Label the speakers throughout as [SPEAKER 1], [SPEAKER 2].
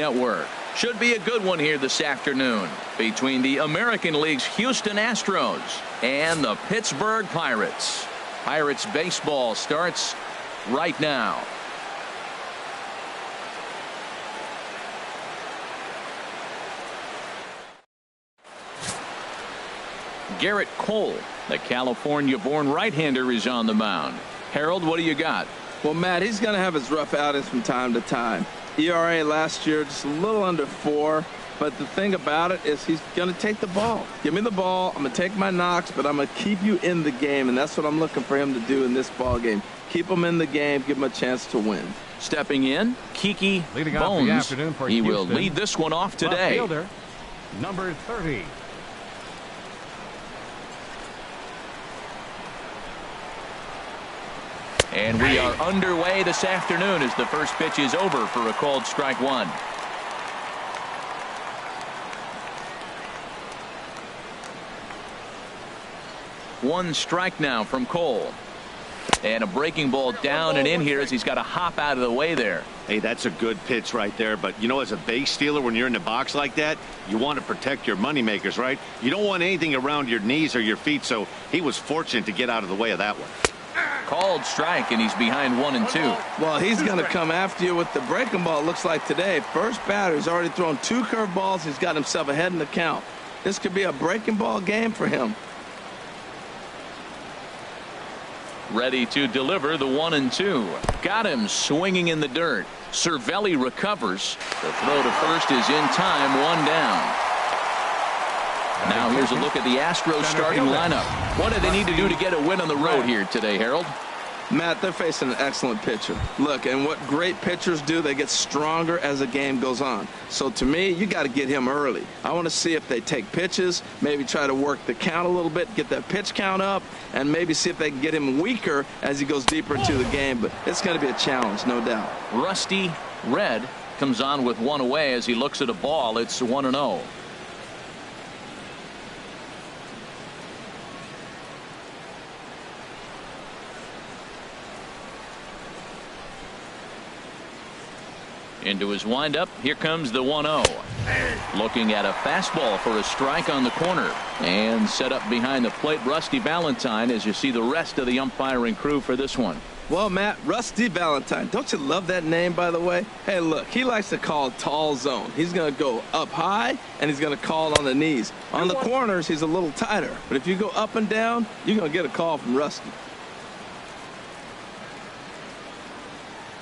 [SPEAKER 1] Network. Should be a good one here this afternoon between the American League's Houston Astros and the Pittsburgh Pirates. Pirates baseball starts right now. Garrett Cole, the California-born right-hander, is on the mound. Harold, what do you got?
[SPEAKER 2] Well, Matt, he's going to have his rough outings from time to time. ERA last year just a little under 4. But the thing about it is he's going to take the ball. Give me the ball. I'm going to take my knocks, but I'm going to keep you in the game, and that's what I'm looking for him to do in this ball game. Keep him in the game, give him a chance to win.
[SPEAKER 1] Stepping in, Kiki Bones. He will lead this one off today.
[SPEAKER 3] Left fielder, number 30.
[SPEAKER 1] And we are underway this afternoon as the first pitch is over for a called strike one. One strike now from Cole. And a breaking ball down and in here as he's got to hop out of the way there.
[SPEAKER 4] Hey, that's a good pitch right there. But, you know, as a base stealer, when you're in the box like that, you want to protect your moneymakers, right? You don't want anything around your knees or your feet. So he was fortunate to get out of the way of that one.
[SPEAKER 1] Called strike, and he's behind 1-2.
[SPEAKER 2] Well, he's going to come after you with the breaking ball, it looks like today. First batter, he's already thrown 2 curveballs. He's got himself ahead in the count. This could be a breaking ball game for him.
[SPEAKER 1] Ready to deliver the 1-2. Got him swinging in the dirt. Cervelli recovers. The throw to first is in time, 1 down. Now here's a look at the Astros starting lineup. What do they need to do to get a win on the road here today, Harold?
[SPEAKER 2] Matt, they're facing an excellent pitcher. Look, and what great pitchers do, they get stronger as the game goes on. So to me, you got to get him early. I want to see if they take pitches, maybe try to work the count a little bit, get that pitch count up, and maybe see if they can get him weaker as he goes deeper into the game. But it's going to be a challenge, no doubt.
[SPEAKER 1] Rusty Red comes on with 1 away as he looks at a ball. It's 1-0. Into his windup. Here comes the 1-0. Looking at a fastball for a strike on the corner. And set up behind the plate, Rusty Valentine, as you see the rest of the umpiring crew for this one.
[SPEAKER 2] Well, Matt, Rusty Valentine, don't you love that name, by the way? Hey, look, he likes to call tall zone. He's going to go up high, and he's going to call on the knees. On the corners, he's a little tighter. But if you go up and down, you're going to get a call from Rusty.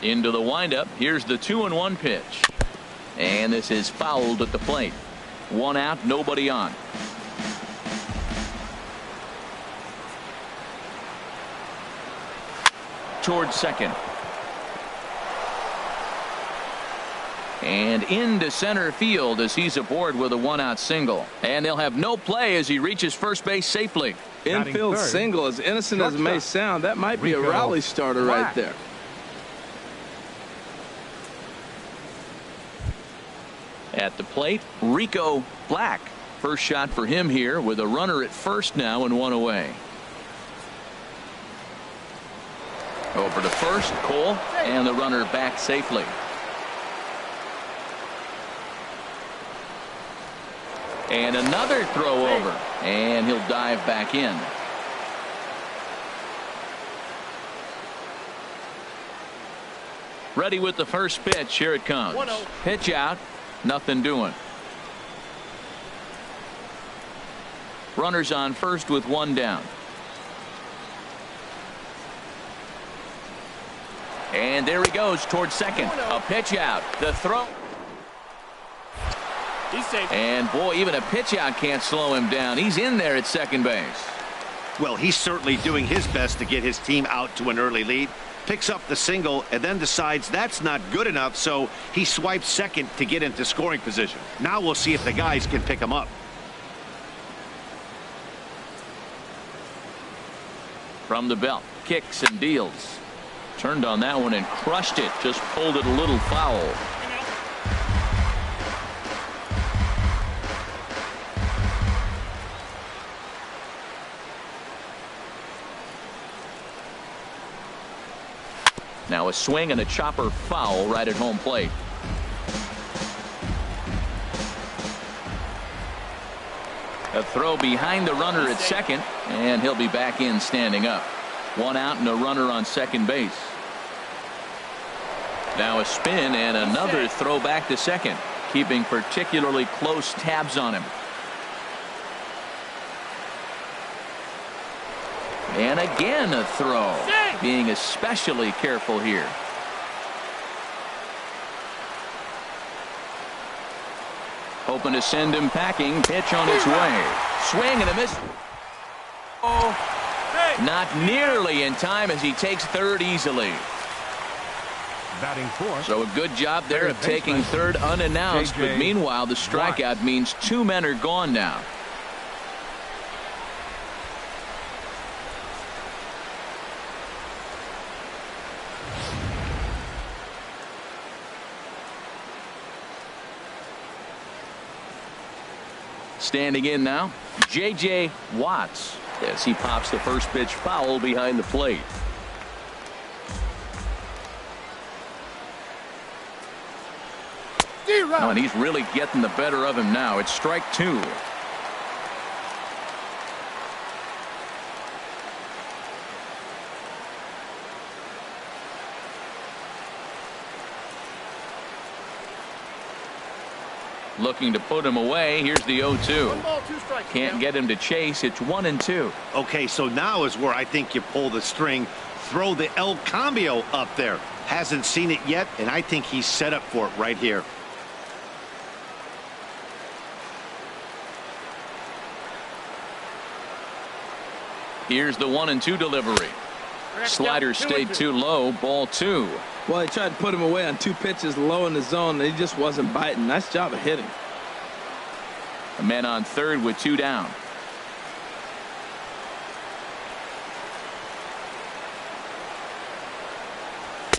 [SPEAKER 1] Into the windup. Here's the 2-1 pitch. And this is fouled at the plate. 1 out, nobody on. Towards second. And into center field as he's aboard with a 1-out single. And they'll have no play as he reaches first base safely.
[SPEAKER 2] Infield single, as innocent as it may sound, that might be a rally starter right there.
[SPEAKER 1] At the plate, Rico Black. First shot for him here with a runner at first now and 1 away. Over to first, Cole, and the runner back safely. And another throw over, and he'll dive back in. Ready with the first pitch. Here it comes. Pitch out. Nothing doing. Runners on first with 1 down. And there he goes towards second. A pitch out. The throw.
[SPEAKER 5] He's safe.
[SPEAKER 1] And boy, even a pitch out can't slow him down. He's in there at second base.
[SPEAKER 4] Well, he's certainly doing his best to get his team out to an early lead. Picks up the single and then decides that's not good enough, so he swipes second to get into scoring position. Now we'll see if the guys can pick him up.
[SPEAKER 1] From the belt, kicks and deals. Turned on that one and crushed it. Just pulled it a little foul. Now a swing and a chopper foul right at home plate. A throw behind the runner at second, and he'll be back in standing up. One out and a runner on second base. Now a spin and another throw back to second, keeping particularly close tabs on him. And again a throw, being especially careful here. Hoping to send him packing. Pitch on its way. Swing and a miss. Oh, not nearly in time as he takes third easily.
[SPEAKER 3] Batting fourth.
[SPEAKER 1] So a good job there of taking third unannounced, but meanwhile the strikeout means two men are gone now. Standing in now, J.J. Watts, as he pops the first pitch foul behind the plate. Oh, and he's really getting the better of him now. It's strike two. Looking to put him away. Here's the 0-2. Can't get him to chase. It's 1-2.
[SPEAKER 4] Okay, so now is where I think you pull the string. Throw the El Cambio up there. Hasn't seen it yet, and I think he's set up for it right here.
[SPEAKER 1] Here's the 1-2 delivery. Slider stayed too low. Ball two.
[SPEAKER 2] Well, he tried to put him away on two pitches low in the zone, and he just wasn't biting. Nice job of hitting.
[SPEAKER 1] A man on third with two down.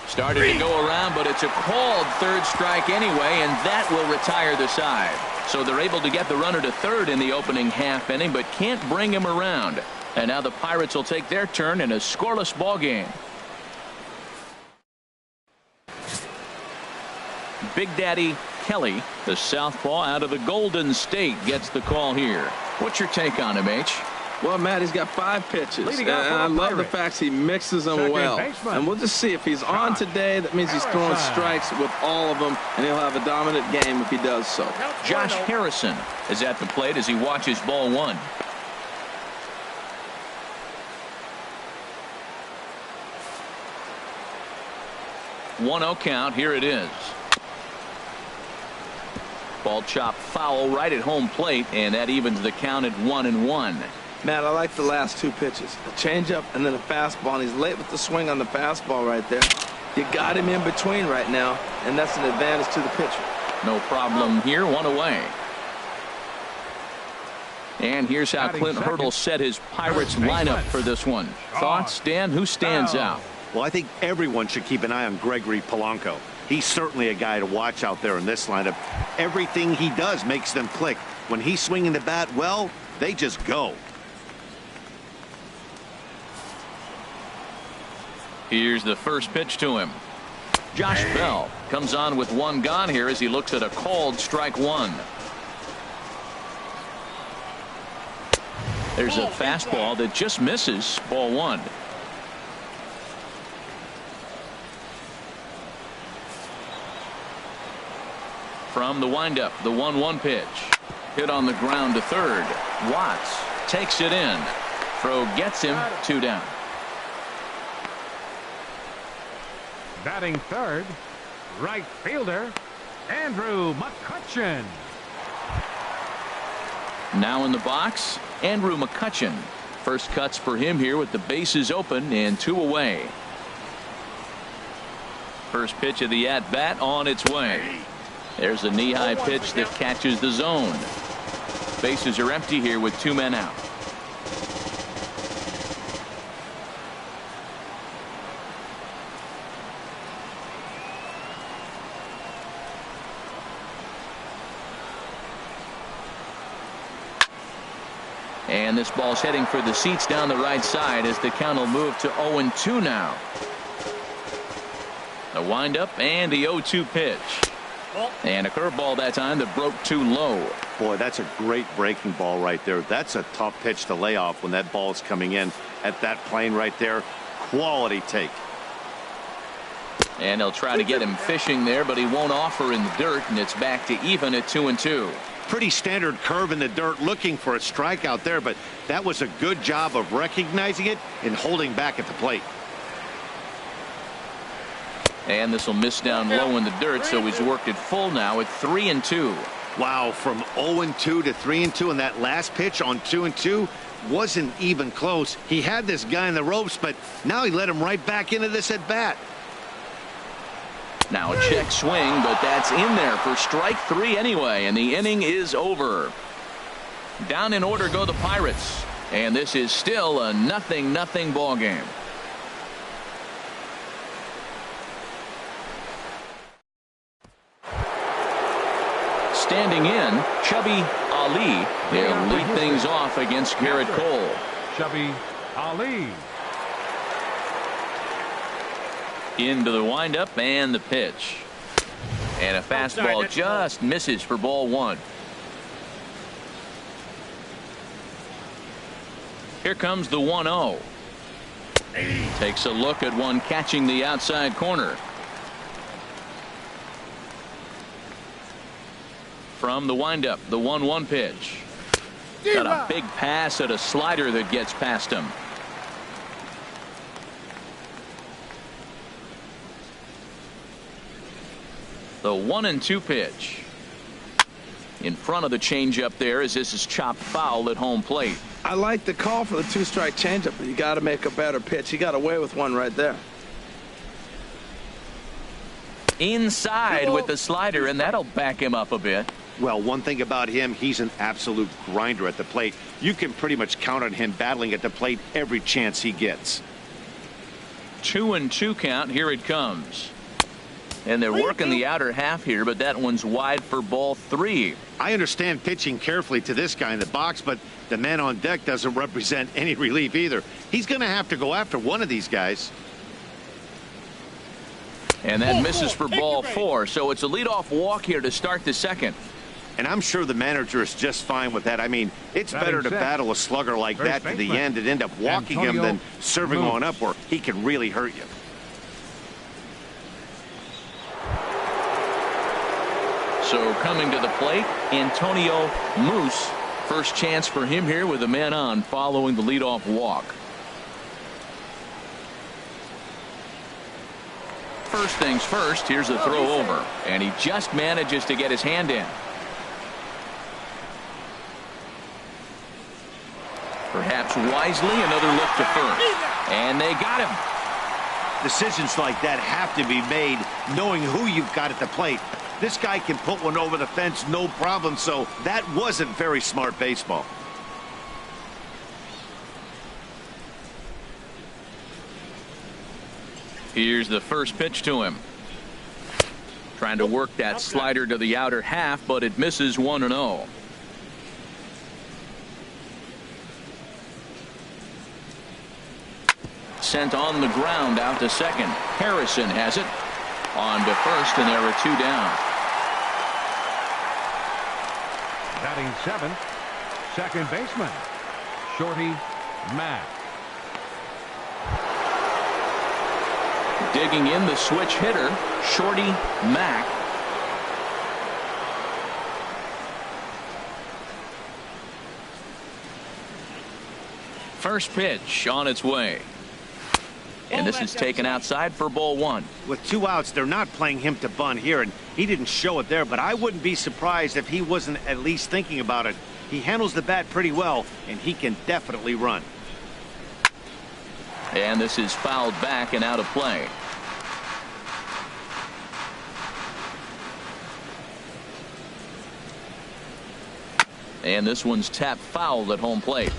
[SPEAKER 1] Started to go around, but it's a called third strike anyway, and that will retire the side. So they're able to get the runner to third in the opening half inning, but can't bring him around. And now the Pirates will take their turn in a scoreless ball game. Big Daddy Kelly, the southpaw out of the Golden State, gets the call here. What's your take on him, H?
[SPEAKER 2] Well, Matt, he's got 5 pitches, and I love the fact he mixes them well. And we'll just see if he's on today. That means he's throwing strikes with all of them, and he'll have a dominant game if he does so.
[SPEAKER 1] Josh Harrison is at the plate as he watches ball one. 1-0 count. Here it is. Ball chopped foul right at home plate, and that evens the count at 1-1.
[SPEAKER 2] Matt, I like the last 2 pitches. A changeup and then a fastball, and he's late with the swing on the fastball right there. You got him in between right now, and that's an advantage to the pitcher.
[SPEAKER 1] No problem here. 1 away. And here's how Clint Hurdle set his Pirates lineup for this one. Thoughts, Dan? Who stands out?
[SPEAKER 4] Well, I think everyone should keep an eye on Gregory Polanco. He's certainly a guy to watch out there in this lineup. Everything he does makes them click. When he's swinging the bat well, they just go.
[SPEAKER 1] Here's the first pitch to him. Josh Bell comes on with 1 gone here as he looks at a called strike 1. There's a fastball that just misses. Ball 1. From the windup, the 1-1 pitch. Hit on the ground to third. Watts takes it in. Throw gets him 2 down.
[SPEAKER 3] Batting third, right fielder, Andrew McCutchen.
[SPEAKER 1] Now in the box, Andrew McCutchen. First cuts for him here with the bases open and 2 away. First pitch of the at-bat on its way. There's a knee-high pitch that catches the zone. Bases are empty here with 2 men out. And this ball's heading for the seats down the right side as the count will move to 0-2 now. The windup and the 0-2 pitch. And a curveball that time that broke too low.
[SPEAKER 4] Boy, that's a great breaking ball right there. That's a tough pitch to lay off when that ball is coming in at that plane right there. Quality take.
[SPEAKER 1] And he'll try to get him fishing there, but he won't offer in the dirt, and it's back to even at 2-2.
[SPEAKER 4] Pretty standard curve in the dirt, looking for a strikeout there, but that was a good job of recognizing it and holding back at the plate.
[SPEAKER 1] And this will miss down low in the dirt, so he's worked it full now at 3-2.
[SPEAKER 4] Wow, from 0-2 to 3-2, and that last pitch on 2-2 wasn't even close. He had this guy in the ropes, but now he let him right back into this at bat.
[SPEAKER 1] Now a check swing, but that's in there for strike 3 anyway, and the inning is over. Down in order go the Pirates, and this is still a 0-0 ball game. Standing in, Chubby Ali. He'll lead things off against Garrett Cole.
[SPEAKER 3] Chubby Ali.
[SPEAKER 1] Into the windup and the pitch. And a fastball just misses for ball 1. Here comes the 1-0. Takes a look at one catching the outside corner. From the windup, the 1-1 pitch. Got a big pass at a slider that gets past him. The 1-2 pitch. In front of the changeup there as this is chopped foul at home plate.
[SPEAKER 2] I like the call for the 2-strike changeup, but you got to make a better pitch. He got away with one right there.
[SPEAKER 1] Inside with the slider, and that'll back him up a bit.
[SPEAKER 4] Well, one thing about him, he's an absolute grinder at the plate. You can pretty much count on him battling at the plate every chance he gets.
[SPEAKER 1] 2-2 count. Here it comes. And they're working the outer half here, but that one's wide for ball 3.
[SPEAKER 4] I understand pitching carefully to this guy in the box, but the man on deck doesn't represent any relief either. He's going to have to go after one of these guys.
[SPEAKER 1] And that misses for ball 4, so it's a leadoff walk here to start the second.
[SPEAKER 4] And I'm sure the manager is just fine with that. I mean, it's better to battle a slugger like that to the end and end up walking him than serving on up where he can really hurt you.
[SPEAKER 1] So coming to the plate, Antonio Moose. First chance for him here with a man on following the leadoff walk. First things first, here's a throw over, and he just manages to get his hand in. Perhaps wisely, another look to first, and they got him.
[SPEAKER 4] Decisions like that have to be made knowing who you've got at the plate. This guy can put one over the fence no problem, so that wasn't very smart baseball.
[SPEAKER 1] Here's the first pitch to him. Trying to work that slider to the outer half, but it misses 1-0. Sent on the ground out to second. Harrison has it. On to first, and there are 2 down.
[SPEAKER 3] Batting 7th, second baseman, Shorty Mack.
[SPEAKER 1] Digging in the switch hitter, Shorty Mack. First pitch on its way. And this is taken outside for ball 1.
[SPEAKER 4] With 2 outs, they're not playing him to bunt here, and he didn't show it there, but I wouldn't be surprised if he wasn't at least thinking about it. He handles the bat pretty well, and he can definitely run.
[SPEAKER 1] And this is fouled back and out of play. And this one's tapped foul at home plate.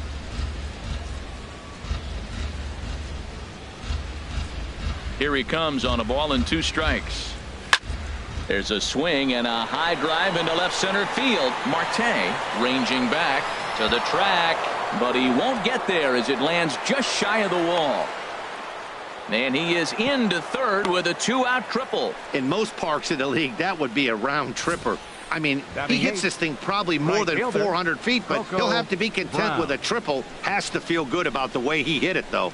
[SPEAKER 1] Here he comes on a ball and 2 strikes. There's a swing and a high drive into left center field. Marte ranging back to the track, but he won't get there as it lands just shy of the wall. And he is into third with a 2-out triple.
[SPEAKER 4] In most parks in the league, that would be a round tripper. I mean, he hits this thing probably more than 400 feet, but he'll have to be content with a triple. Has to feel good about the way he hit it, though.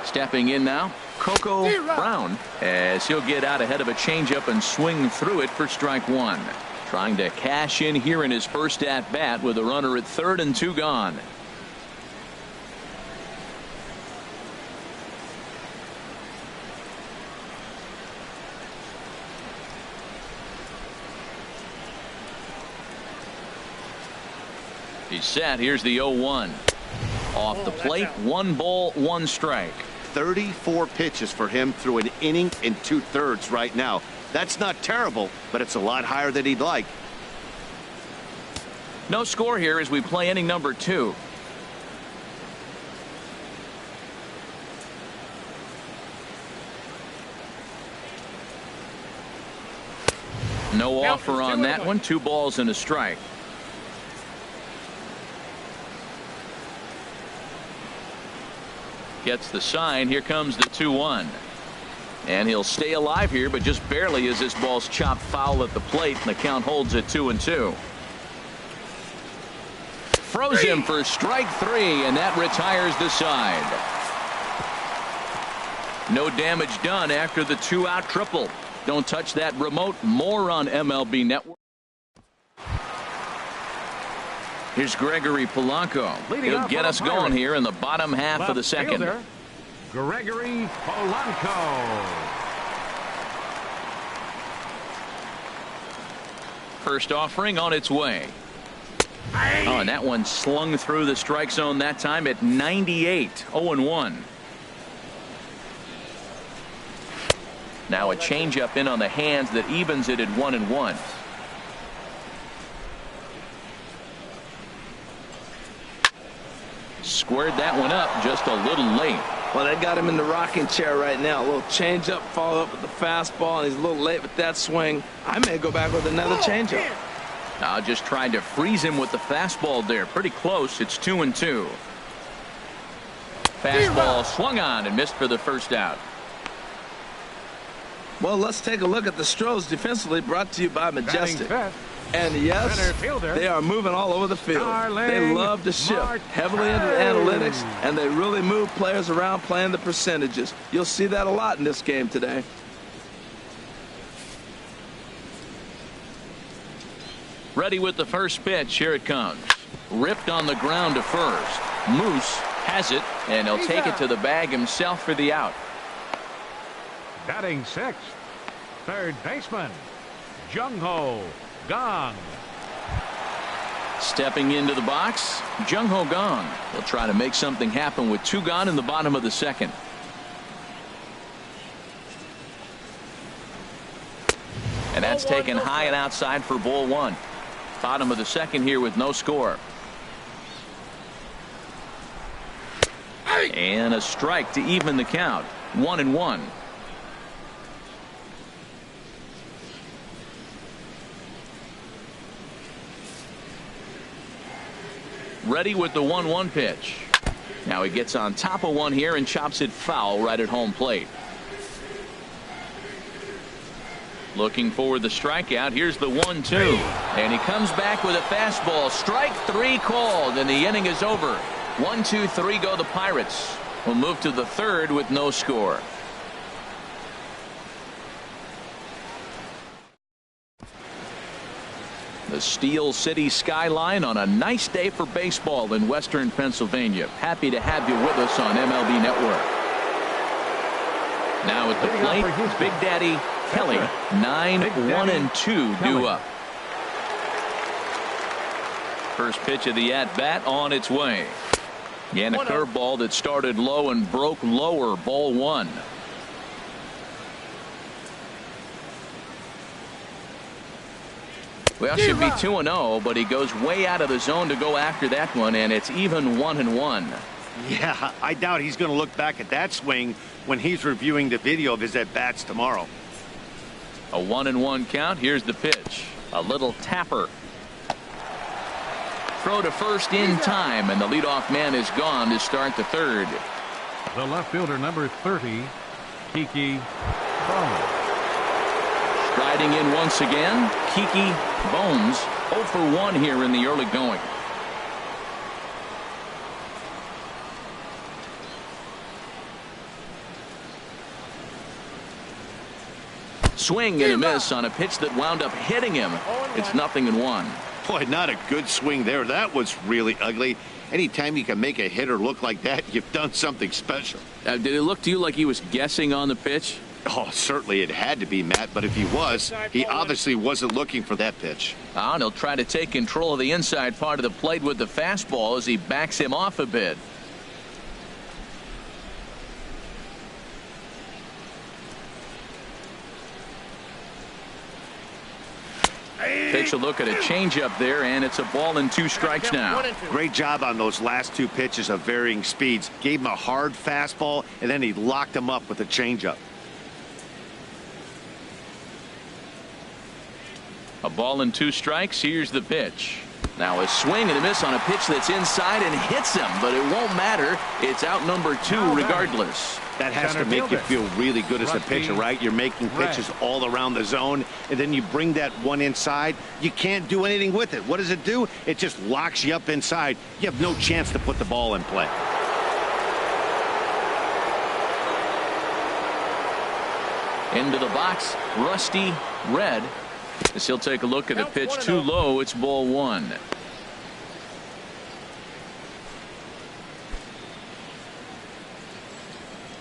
[SPEAKER 1] Stepping in now, Coco Brown, as he'll get out ahead of a changeup and swing through it for strike one. Trying to cash in here in his first at-bat with a runner at third and 2 gone. He's set. Here's the 0-1. Off the plate, 1 ball, 1 strike.
[SPEAKER 4] 34 pitches for him through an inning and 2/3 right now. That's not terrible, but it's a lot higher than he'd like.
[SPEAKER 1] No score here as we play inning number 2. No offer on that one. 2 balls and a strike. Gets the sign. Here comes the 2-1. And he'll stay alive here, but just barely as this ball's chopped foul at the plate, and the count holds at 2-2. Froze him for strike 3, and that retires the side. No damage done after the 2-out triple. Don't touch that remote. More on MLB Network. Here's Gregory Polanco. He'll get us going here in the bottom half of the second.
[SPEAKER 3] Fielder, Gregory Polanco.
[SPEAKER 1] First offering on its way. Oh, and that one slung through the strike zone that time at 98. 0-1. Now a changeup in on the hands that evens it at 1-1. Squared that one up just a little late.
[SPEAKER 2] Well, they got him in the rocking chair right now. A little changeup, follow up with the fastball, and he's a little late with that swing. I may go back with another changeup.
[SPEAKER 1] Now just trying to freeze him with the fastball there. Pretty close. It's 2-2. Fastball swung on and missed for the first out.
[SPEAKER 2] Well, let's take a look at the Stros defensively, brought to you by Majestic. And yes, they are moving all over the field. They love to shift heavily into the analytics, and they really move players around playing the percentages. You'll see that a lot in this game today.
[SPEAKER 1] Ready with the first pitch. Here it comes. Ripped on the ground to first. Moose has it, and he'll take it to the bag himself for the out.
[SPEAKER 3] Batting 6th, third baseman, Jung-Ho Kang.
[SPEAKER 1] Stepping into the box, Jung-Ho Kang. He'll try to make something happen with 2 gone in the bottom of the second. And that's taken high and outside for ball 1. Bottom of the second here with no score. And a strike to even the count. 1-1. Ready with the 1-1 pitch. Now he gets on top of one here and chops it foul right at home plate. Looking for the strikeout. Here's the 1-2. And he comes back with a fastball. Strike 3 called, and the inning is over. 1-2-3 go the Pirates. We'll move to the third with no score. The Steel City skyline on a nice day for baseball in western Pennsylvania. Happy to have you with us on MLB Network. Now at the plate, Big Daddy Kelly. 9-1-2 due up. First pitch of the at-bat on its way. And a curveball that started low and broke lower. Ball 1. Well, should be 2-0, but he goes way out of the zone to go after that one, and it's even 1-1.
[SPEAKER 4] Yeah, I doubt he's going to look back at that swing when he's reviewing the video of his at-bats tomorrow.
[SPEAKER 1] A 1-1 count. Here's the pitch. A little tapper. Throw to first in time, and the leadoff man is gone to start the third.
[SPEAKER 3] The left fielder, number 30, Kiki Bones.
[SPEAKER 1] Striding in once again, Kiki Bones, 0 for 1 here in the early going. Swing and a miss on a pitch that wound up hitting him. It's 0-1.
[SPEAKER 4] Boy, not a good swing there. That was really ugly. Anytime you can make a hitter look like that, you've done something special.
[SPEAKER 1] Did it look to you like he was guessing on the pitch?
[SPEAKER 4] Oh, certainly it had to be, Matt, but if he was, he obviously wasn't looking for that pitch.
[SPEAKER 1] And he'll try to take control of the inside part of the plate with the fastball as he backs him off a bit. Takes a look at a changeup there, and it's a ball and 2 strikes now.
[SPEAKER 4] Great job on those last 2 pitches of varying speeds. Gave him a hard fastball, and then he locked him up with a changeup.
[SPEAKER 1] A ball and 2 strikes. Here's the pitch. Now a swing and a miss on a pitch that's inside and hits him, but it won't matter. It's out number 2 regardless.
[SPEAKER 4] That has to make you feel really good as a pitcher, right? You're making pitches all around the zone, and then you bring that one inside. You can't do anything with it. What does it do? It just locks you up inside. You have no chance to put the ball in play.
[SPEAKER 1] Into the box, Rusty Red. As he'll take a look at a pitch too low. It's ball 1.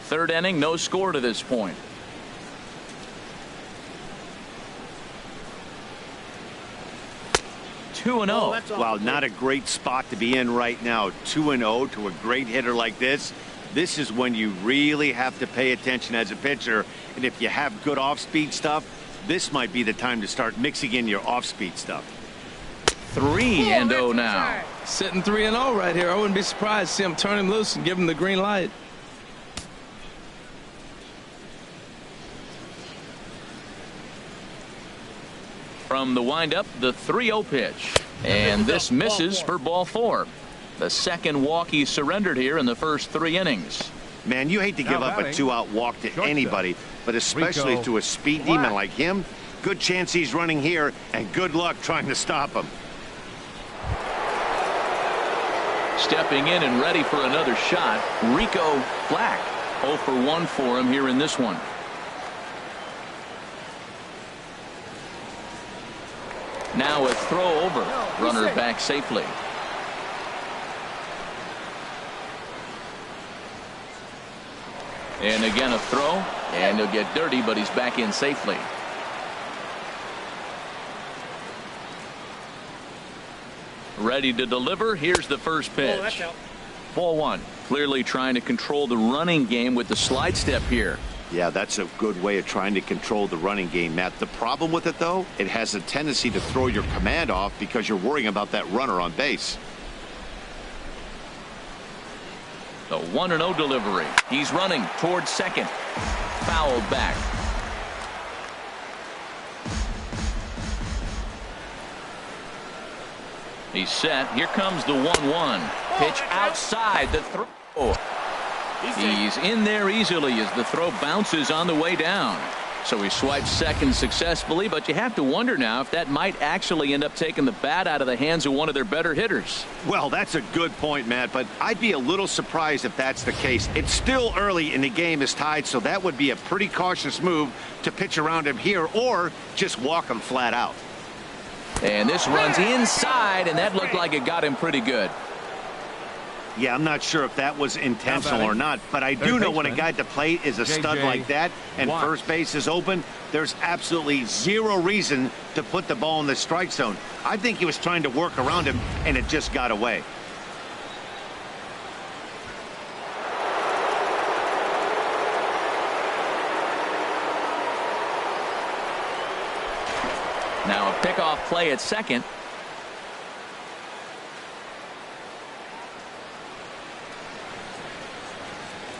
[SPEAKER 1] Third inning, no score to this point. Two 2-0.
[SPEAKER 4] Wow, not a great spot to be in right now. 2-0 to a great hitter like this. This is when you really have to pay attention as a pitcher. And if you have good off-speed stuff, this might be the time to start mixing in your off-speed stuff.
[SPEAKER 1] 3-0 now.
[SPEAKER 2] Sitting 3-0 right here. I wouldn't be surprised to see him turn him loose and give him the green light.
[SPEAKER 1] From the windup, the 3-0 pitch. And this misses for ball 4. The second walk he surrendered here in the first 3 innings.
[SPEAKER 4] Man, you hate to give up a 2-out walk to anybody, but especially to a speed demon like him. Good chance he's running here, and good luck trying to stop him.
[SPEAKER 1] Stepping in and ready for another shot, Rico Black. 0 for 1 for him here in this one. Now a throw over. Runner back safely. And again a throw, and he'll get dirty, but he's back in safely. Ready to deliver. Here's the first pitch. Ball 1. Clearly trying to control the running game with the slide step here.
[SPEAKER 4] Yeah, that's a good way of trying to control the running game, Matt. The problem with it, though, it has a tendency to throw your command off because you're worrying about that runner on base.
[SPEAKER 1] The 1-0 delivery. He's running towards second. Fouled back. He's set. Here comes the 1-1. Pitch outside the throw. He's in there easily as the throw bounces on the way down. So he swipes second successfully, but you have to wonder now if that might actually end up taking the bat out of the hands of one of their better hitters.
[SPEAKER 4] Well, that's a good point, Matt, but I'd be a little surprised if that's the case. It's still early and the game is tied, so that would be a pretty cautious move to pitch around him here or just walk him flat out.
[SPEAKER 1] And this runs inside, and that looked like it got him pretty good.
[SPEAKER 4] Yeah, I'm not sure if that was intentional or not, but I do know when a guy at the plate is a stud like that and first base is open, there's absolutely zero reason to put the ball in the strike zone. I think he was trying to work around him, and it just got away.
[SPEAKER 1] Now a pickoff play at second.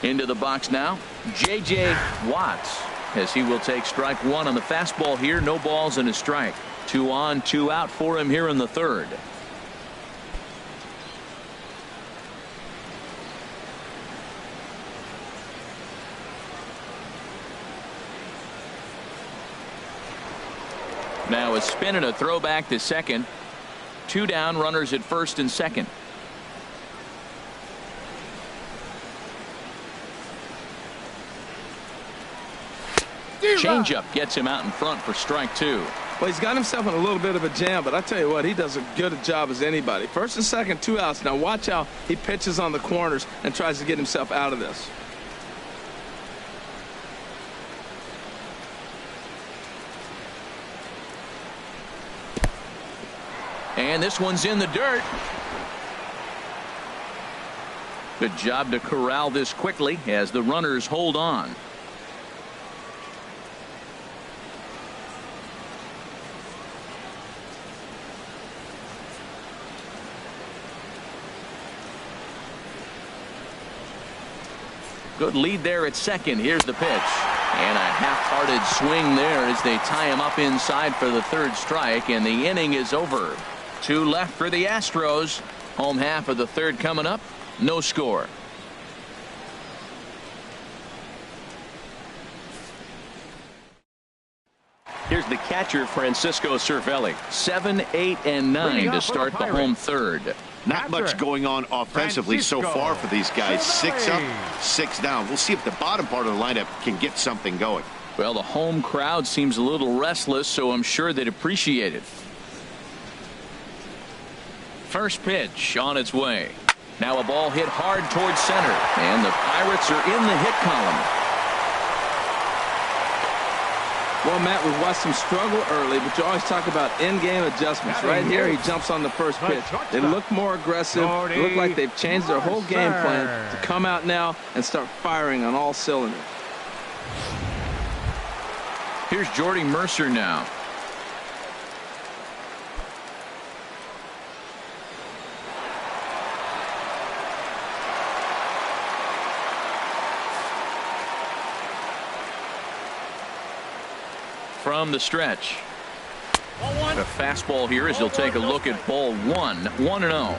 [SPEAKER 1] Into the box now, J.J. Watts, as he will take strike 1 on the fastball here. No balls and a strike. 2 on, 2 out for him here in the third. Now a spin and a throw back to second. 2 down, runners at first and second. Changeup gets him out in front for strike 2.
[SPEAKER 2] Well, he's got himself in a little bit of a jam, but I tell you what, he does as good a job as anybody. First and second, 2 outs. Now watch how he pitches on the corners and tries to get himself out of this.
[SPEAKER 1] And this one's in the dirt. Good job to corral this quickly as the runners hold on. Good lead there at second. Here's the pitch. And a half-hearted swing there as they tie him up inside for the third strike, and the inning is over. 2 left for the Astros. Home half of the third coming up. No score. Here's the catcher, Francisco Cervelli. 7, 8, and 9 to start the home third.
[SPEAKER 4] Not much going on offensively so far for these guys. 6 up, 6 down. We'll see if the bottom part of the lineup can get something going.
[SPEAKER 1] Well, the home crowd seems a little restless, so I'm sure they'd appreciate it. First pitch on its way. Now a ball hit hard towards center, and the Pirates are in the hit column.
[SPEAKER 2] Well, Matt, we've watched him struggle early, but you always talk about in-game adjustments. Right here, he jumps on the first pitch. They look more aggressive. They look like they've changed their whole game plan to come out now and start firing on all cylinders.
[SPEAKER 1] Here's Jordy Mercer now. From the stretch. A fastball here as he'll take a look at ball 1. 1-0.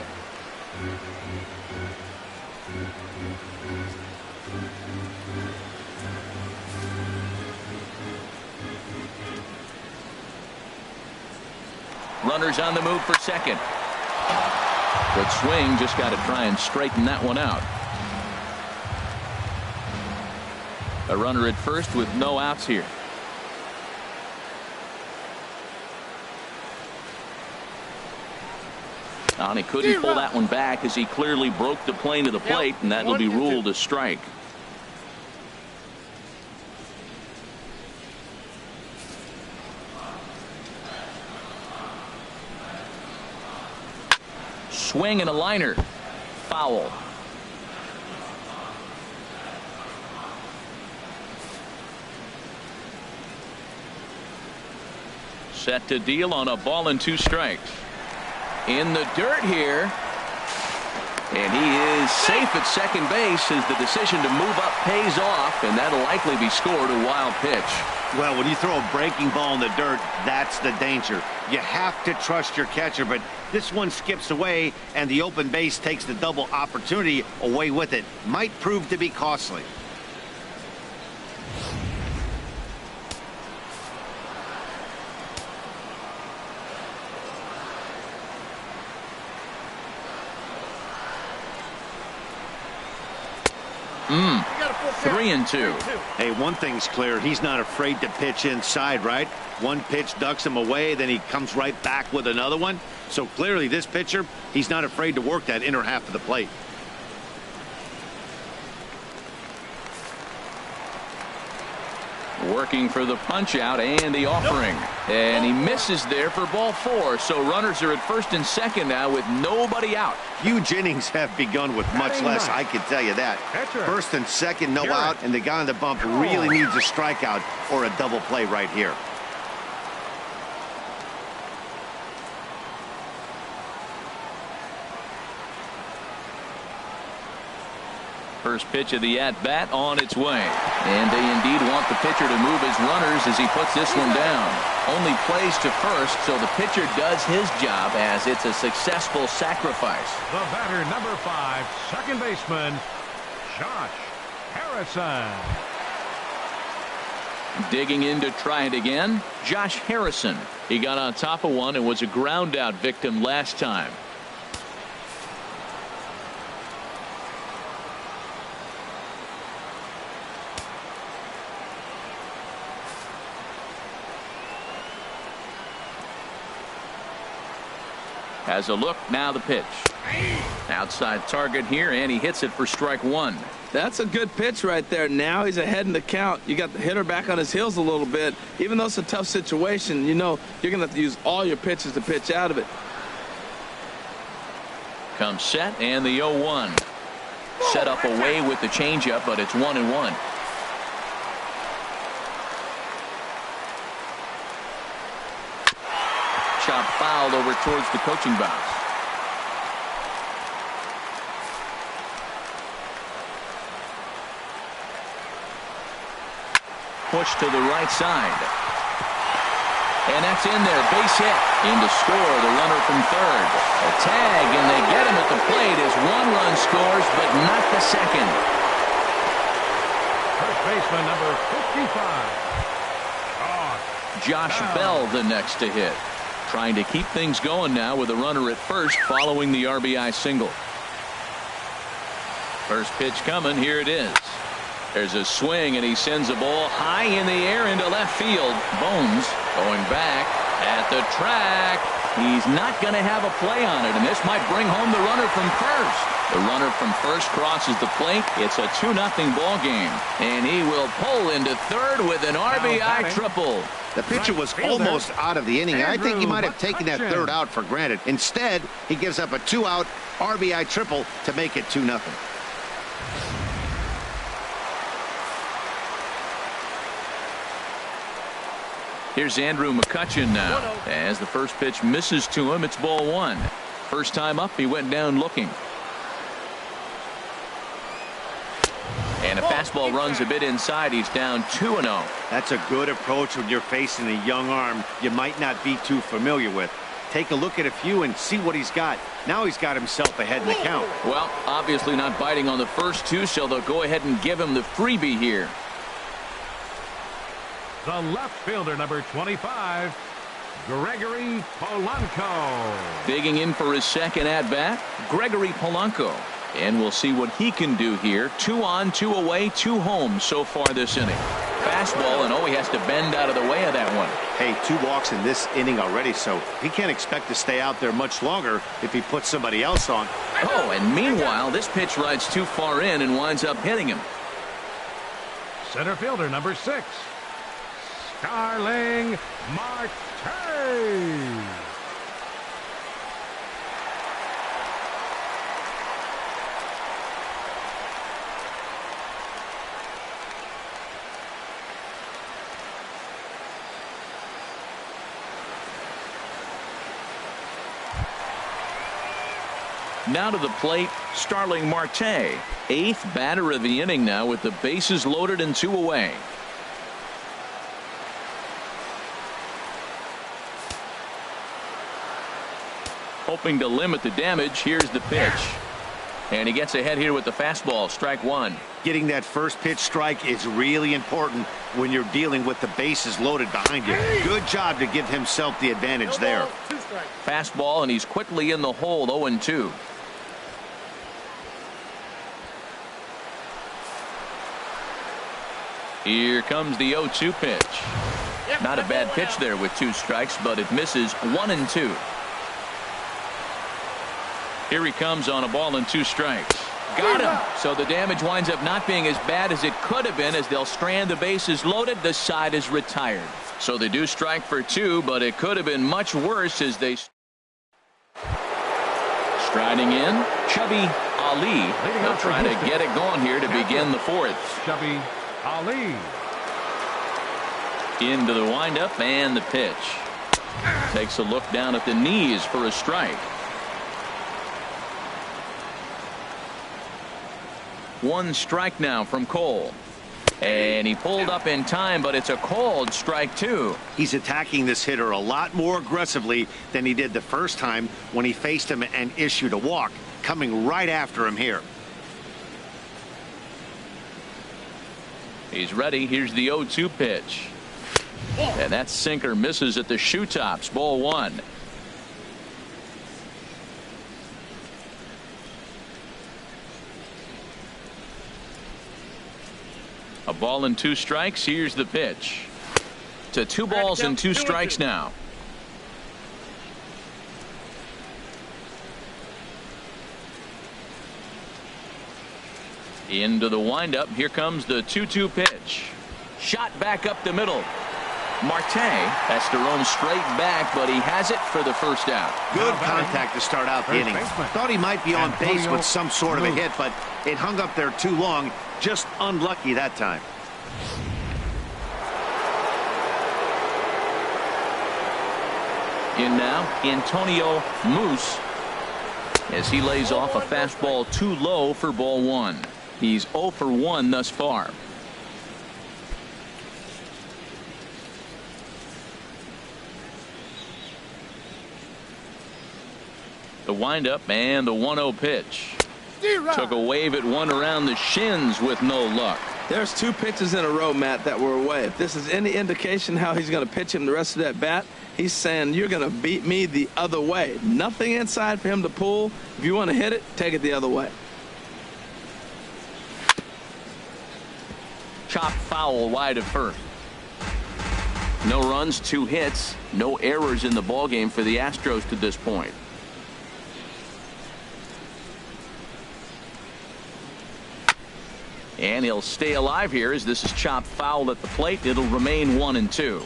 [SPEAKER 1] Runners on the move for second. Good swing, just got to try and straighten that one out. A runner at first with no outs here. And he couldn't pull that one back as he clearly broke the plane to the plate, and that will be ruled a strike. Swing and a liner. Foul. Set to deal on a ball and 2 strikes. In the dirt here, and he is safe at second base as the decision to move up pays off, and that'll likely be scored. A wild pitch.
[SPEAKER 4] Well, when you throw a breaking ball in the dirt, that's the danger. You have to trust your catcher, but this one skips away, and the open base takes the double opportunity away with it. Might prove to be costly.
[SPEAKER 1] 3-2.
[SPEAKER 4] Hey, one thing's clear. He's not afraid to pitch inside, right? One pitch ducks him away, then he comes right back with another one. So clearly this pitcher, he's not afraid to work that inner half of the plate.
[SPEAKER 1] Working for the punch out and the offering. And he misses there for ball 4. So runners are at first and second now with nobody out.
[SPEAKER 4] Huge innings have begun with much less, I can tell you that. First and second, no out, and the guy on the bump really needs a strikeout or a double play right here.
[SPEAKER 1] First pitch of the at-bat on its way. And they indeed want the pitcher to move his runners as he puts this one down. Only plays to first, so the pitcher does his job as it's a successful sacrifice.
[SPEAKER 3] The batter, number 5, second baseman, Josh Harrison.
[SPEAKER 1] Digging in to try it again, Josh Harrison. He got on top of one and was a ground out victim last time. Has a look, now the pitch. Outside target here, and he hits it for strike one.
[SPEAKER 2] That's a good pitch right there. Now he's ahead in the count. You got the hitter back on his heels a little bit. Even though it's a tough situation, you know you're going to have to use all your pitches to pitch out of it.
[SPEAKER 1] Comes set, and the 0-1. Set up away with the changeup, but it's 1-1. Chop fouled over towards the coaching box. Push to the right side. And that's in there. Base hit. In to score the runner from third. A tag, and they get him at the plate as one run scores, but not the second.
[SPEAKER 3] First baseman, number 55.
[SPEAKER 1] Josh Bell the next to hit. Trying to keep things going now with a runner at first following the RBI single. First pitch coming. Here it is. There's a swing, and he sends a ball high in the air into left field. Bones going back at the track. He's not going to have a play on it, and this might bring home the runner from first. The runner from first crosses the plate. It's a 2-0 ball game, and he will pull into third with an RBI triple.
[SPEAKER 4] The pitcher was almost out of the inning. I think he might have taken that third out for granted. Instead, he gives up a 2-out RBI triple to make it 2-0.
[SPEAKER 1] Here's Andrew McCutchen now. As the first pitch misses to him, it's ball one. First time up, he went down looking. And a fastball runs a bit inside. He's down 2-0.
[SPEAKER 4] That's a good approach when you're facing a young arm you might not be too familiar with. Take a look at a few and see what he's got. Now he's got himself ahead in the count.
[SPEAKER 1] Well, obviously not biting on the first two, so they'll go ahead and give him the freebie here.
[SPEAKER 3] The left fielder, number 25, Gregory Polanco.
[SPEAKER 1] Digging in for his second at-bat, Gregory Polanco. And we'll see what he can do here. 2 on, 2 away, 2 home so far this inning. Fastball, and he has to bend out of the way of that one.
[SPEAKER 4] Hey, 2 walks in this inning already, so he can't expect to stay out there much longer if he puts somebody else on.
[SPEAKER 1] Oh, and meanwhile, this pitch rides too far in and winds up hitting him.
[SPEAKER 3] Center fielder, number 6, Starling Marte.
[SPEAKER 1] Now to the plate, Starling Marte. 8th batter of the inning now with the bases loaded and 2 away. Hoping to limit the damage. Here's the pitch. And he gets ahead here with the fastball. Strike one.
[SPEAKER 4] Getting that first pitch strike is really important when you're dealing with the bases loaded behind you. Good job to give himself the advantage there.
[SPEAKER 1] Fastball, and he's quickly in the hole. 0-2. Here comes the 0-2 pitch. Not a bad pitch there with 2 strikes, but it misses. 1-2. Here he comes on a ball and 2 strikes. Got him. So the damage winds up not being as bad as it could have been as they'll strand the bases loaded. The side is retired. So they do strike for 2, but it could have been much worse as they. Striding in, Chubby Ali. They'll try to get it going here to begin the 4th.
[SPEAKER 3] Chubby Ali.
[SPEAKER 1] Into the windup and the pitch. Takes a look down at the knees for a strike. One strike now from Cole. And he pulled up in time, but it's a called strike two.
[SPEAKER 4] He's attacking this hitter a lot more aggressively than he did the first time when he faced him and issued a walk, coming right after him here.
[SPEAKER 1] He's ready. Here's the 0-2 pitch. And that sinker misses at the shoe tops. Ball one. A ball and 2 strikes. Here's the pitch. To 2 balls and 2 strikes now. Into the windup. Here comes the 2-2 pitch. Shot back up the middle. Marte has to roam straight back, but he has it for the first out.
[SPEAKER 4] Good contact to start out the inning. Thought he might be on base with some sort of a hit, but it hung up there too long. Just unlucky that time.
[SPEAKER 1] In now, Antonio Moose, as he lays off a fastball too low for ball one. He's 0 for 1 thus far. The windup and the 1-0 pitch. Took a wave at one around the shins with no luck.
[SPEAKER 2] There's 2 pitches in a row, Matt, that were away. If this is any indication how he's going to pitch him the rest of that bat, he's saying you're going to beat me the other way. Nothing inside for him to pull. If you want to hit it, take it the other way.
[SPEAKER 1] Chop foul wide of first. No runs, 2 hits, no errors in the ballgame for the Astros to this point. And he'll stay alive here as this is chopped foul at the plate. It'll remain 1-2.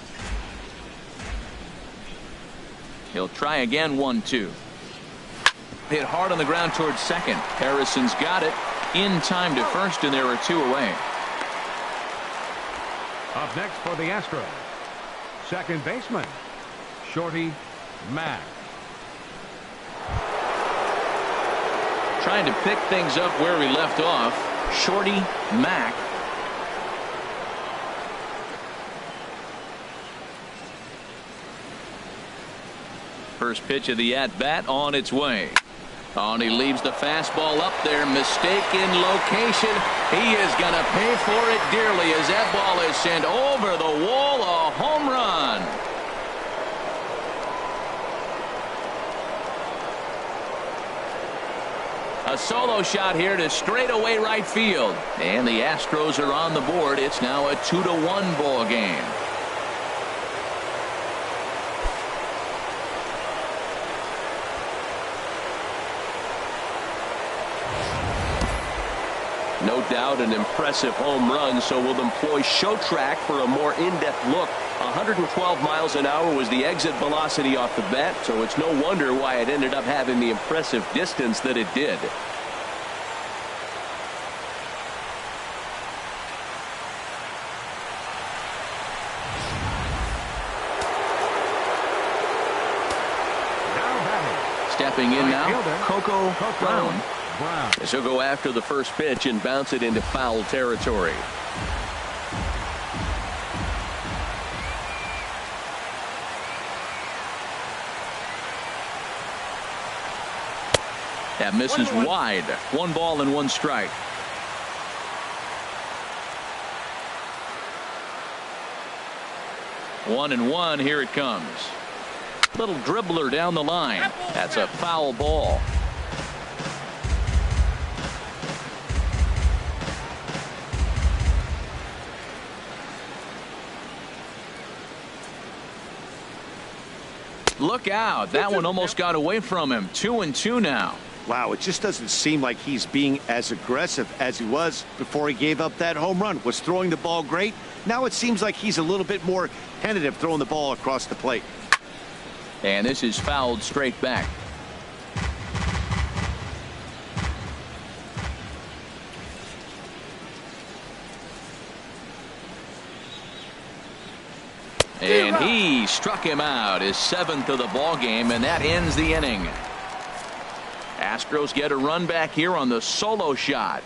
[SPEAKER 1] He'll try again. 1-2. Hit hard on the ground towards second. Harrison's got it in time to first, and there are 2 away.
[SPEAKER 3] Up next for the Astros, second baseman, Shorty Mack.
[SPEAKER 1] Trying to pick things up where we left off. Shorty Mack. First pitch of the at-bat on its way. And he leaves the fastball up there. Mistaken location. He is going to pay for it dearly as that ball is sent over the wall. A home run. A solo shot here to straightaway right field. And the Astros are on the board. It's now a 2-1 ball game. No doubt an impressive home run, so we'll employ Show Track for a more in-depth look. 112 miles an hour was the exit velocity off the bat, so it's no wonder why it ended up having the impressive distance that it did. Stepping in now, Coco Brown. As he'll go after the first pitch and bounce it into foul territory. That misses wide. 1 ball and 1 strike. One and one. Here it comes. Little dribbler down the line. That's a foul ball. Look out. That one almost got away from him. 2-2 now.
[SPEAKER 4] Wow, it just doesn't seem like he's being as aggressive as he was before he gave up that home run. Was throwing the ball great. Now it seems like he's a little bit more tentative throwing the ball across the plate.
[SPEAKER 1] And this is fouled straight back. And he struck him out, his 7th of the ball game, and that ends the inning. Astros get a run back here on the solo shot.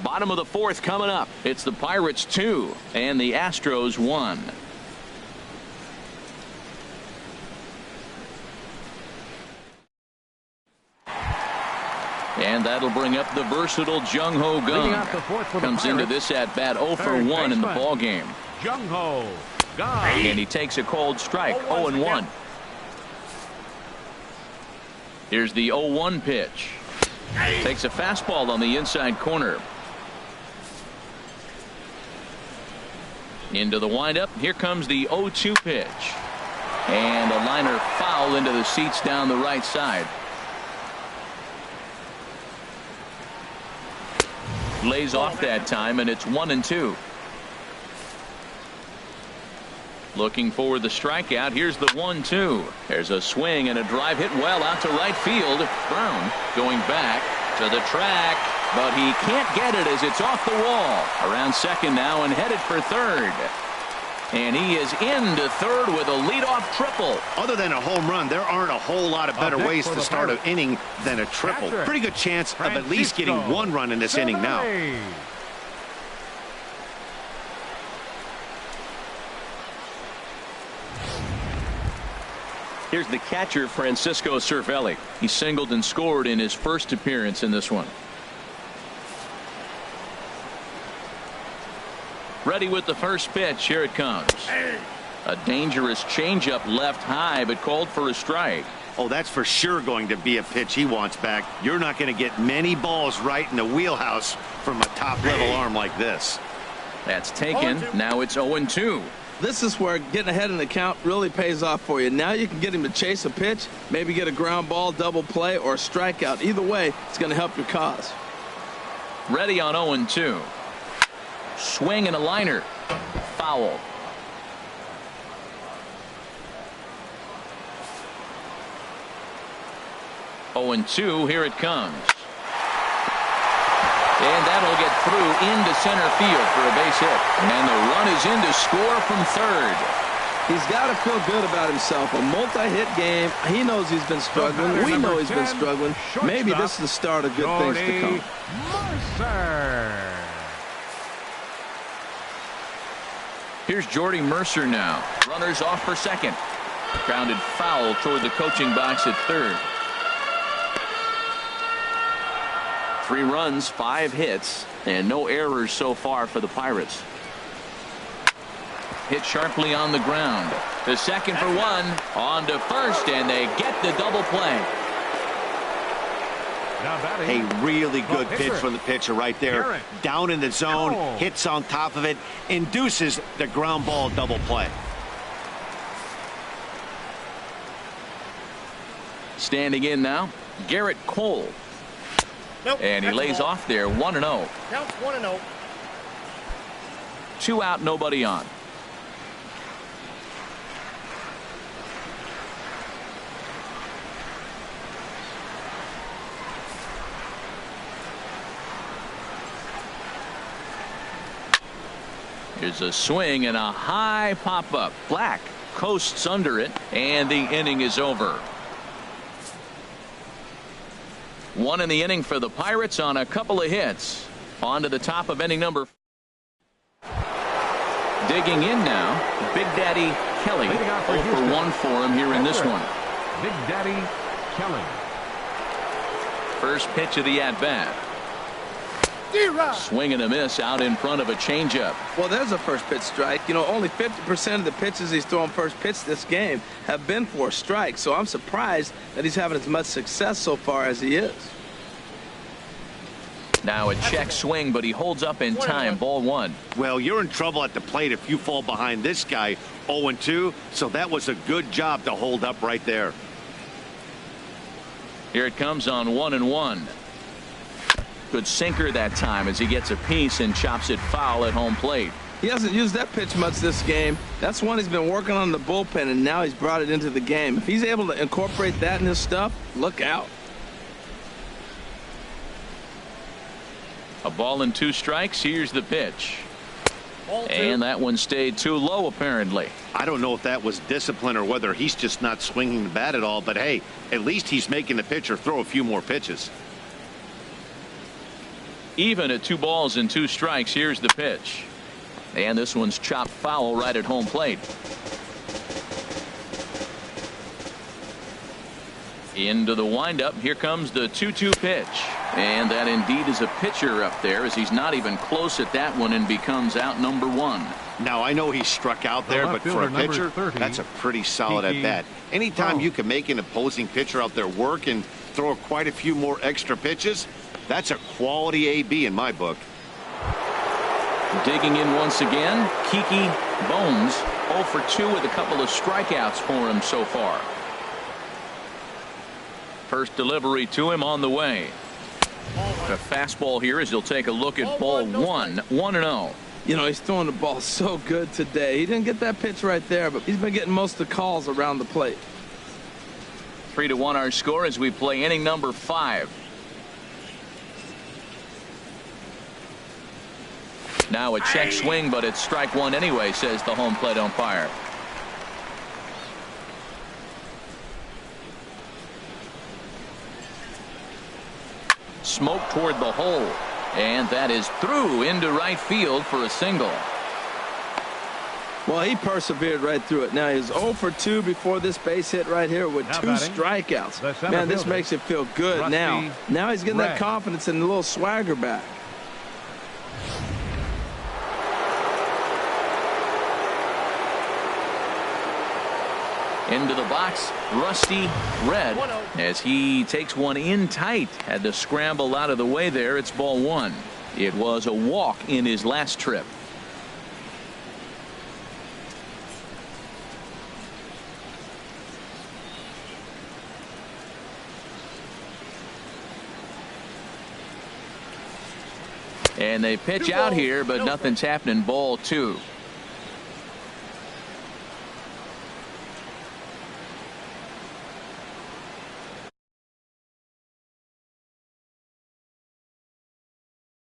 [SPEAKER 1] Bottom of the fourth coming up. It's the Pirates 2 and the Astros 1. And that'll bring up the versatile Jung Ho Gung. Comes into this at bat 0 for 1 in the ball game.
[SPEAKER 3] Jung Ho Gung.
[SPEAKER 1] And he takes a cold strike. 0-1. Here's the 0-1 pitch. Takes a fastball on the inside corner. Into the windup. Here comes the 0-2 pitch. And a liner foul into the seats down the right side. Lays off that time, and it's 1-2. Looking for the strikeout. Here's the 1-2. There's a swing and a drive hit well out to right field. Brown going back to the track, but he can't get it as it's off the wall. Around second now and headed for third. And he is into third with a leadoff triple.
[SPEAKER 4] Other than a home run, there aren't a whole lot of better ways to start an inning than a triple. Pretty good chance of at least getting one run in this inning now.
[SPEAKER 1] Here's the catcher, Francisco Cervelli. He singled and scored in his first appearance in this one. Ready with the first pitch. Here it comes. A dangerous changeup left high, but called for a strike.
[SPEAKER 4] Oh, that's for sure going to be a pitch he wants back. You're not going to get many balls right in the wheelhouse from a top-level arm like this.
[SPEAKER 1] That's taken. Now it's 0-2.
[SPEAKER 2] This is where getting ahead in the count really pays off for you. Now you can get him to chase a pitch, maybe get a ground ball, double play, or a strikeout. Either way, it's going to help your cause.
[SPEAKER 1] Ready on 0-2. Swing and a liner. Foul. Oh, and 2. Here it comes. And that'll get through into center field for a base hit. And the run is in to score from third.
[SPEAKER 2] He's got to feel good about himself. A multi-hit game. He knows he's been struggling. We know he's been struggling. Maybe this is the start of good things to come.
[SPEAKER 3] Mercer.
[SPEAKER 1] Here's Jordy Mercer now. Runners off for second. Grounded foul toward the coaching box at third. 3 runs, 5 hits, and no errors so far for the Pirates. Hit sharply on the ground. To second for 1. On to first, and they get the double play.
[SPEAKER 4] A really good pitch from the pitcher right there. Down in the zone, hits on top of it, induces the ground ball double play.
[SPEAKER 1] Standing in now, Garrett Cole. And he lays off there, 1-0.
[SPEAKER 5] Counts 1-0.
[SPEAKER 1] 2 out, nobody on. Here's a swing and a high pop-up. Black coasts under it, and the inning is over. 1 in the inning for the Pirates on a couple of hits. On to the top of inning number. Digging in now, Big Daddy Kelly. 0 for 1 for him here in this one.
[SPEAKER 3] Big Daddy Kelly.
[SPEAKER 1] First pitch of the at-bat. Swing and a miss out in front of a changeup.
[SPEAKER 2] Well, there's a first pitch strike. You know, only 50% of the pitches he's thrown first pitch this game have been for a strike. So I'm surprised that he's having as much success so far as he is.
[SPEAKER 1] Now a check swing, but he holds up in time. Ball 1.
[SPEAKER 4] Well, you're in trouble at the plate if you fall behind this guy. 0-2. So that was a good job to hold up right there.
[SPEAKER 1] Here it comes on 1-1. Good sinker that time as he gets a piece and chops it foul at home plate.
[SPEAKER 2] He hasn't used that pitch much this game. That's one he's been working on in the bullpen, and now he's brought it into the game. If he's able to incorporate that in his stuff, look out.
[SPEAKER 1] A ball and 2 strikes. Here's the pitch. And that one stayed too low, apparently.
[SPEAKER 4] I don't know if that was discipline or whether he's just not swinging the bat at all, but hey, at least he's making the pitcher throw a few more pitches.
[SPEAKER 1] Even at 2 balls and 2 strikes. Here's the pitch. And this one's chopped foul right at home plate. Into the windup. Here comes the 2-2 pitch. And that indeed is a pitcher up there, as he's not even close at that one and becomes out number 1.
[SPEAKER 4] Now, I know he struck out there, but for a pitcher, that's a pretty solid at bat. Anytime you can make an opposing pitcher out there work and throw quite a few more extra pitches, that's a quality AB in my book.
[SPEAKER 1] Digging in once again, Kiki Bones, 0 for 2 with a couple of strikeouts for him so far. First delivery to him on the way. A fastball here as he'll take a look at ball 1, 1-0.
[SPEAKER 2] You know, he's throwing the ball so good today. He didn't get that pitch right there, but he's been getting most of the calls around the plate.
[SPEAKER 1] 3-1 our score as we play inning number 5. Now a check swing, but it's strike 1 anyway, says the home plate umpire. Smoke toward the hole, and that is through into right field for a single.
[SPEAKER 2] Well, he persevered right through it. Now he's 0 for 2 before this base hit right here with 2 strikeouts. Man, this makes it feel good. Now he's getting that confidence and a little swagger back.
[SPEAKER 1] Into the box, Rusty Red, as he takes one in tight. Had to scramble out of the way there. It's ball 1. It was a walk in his last trip. And they pitch out here, but nothing's happening. Ball 2.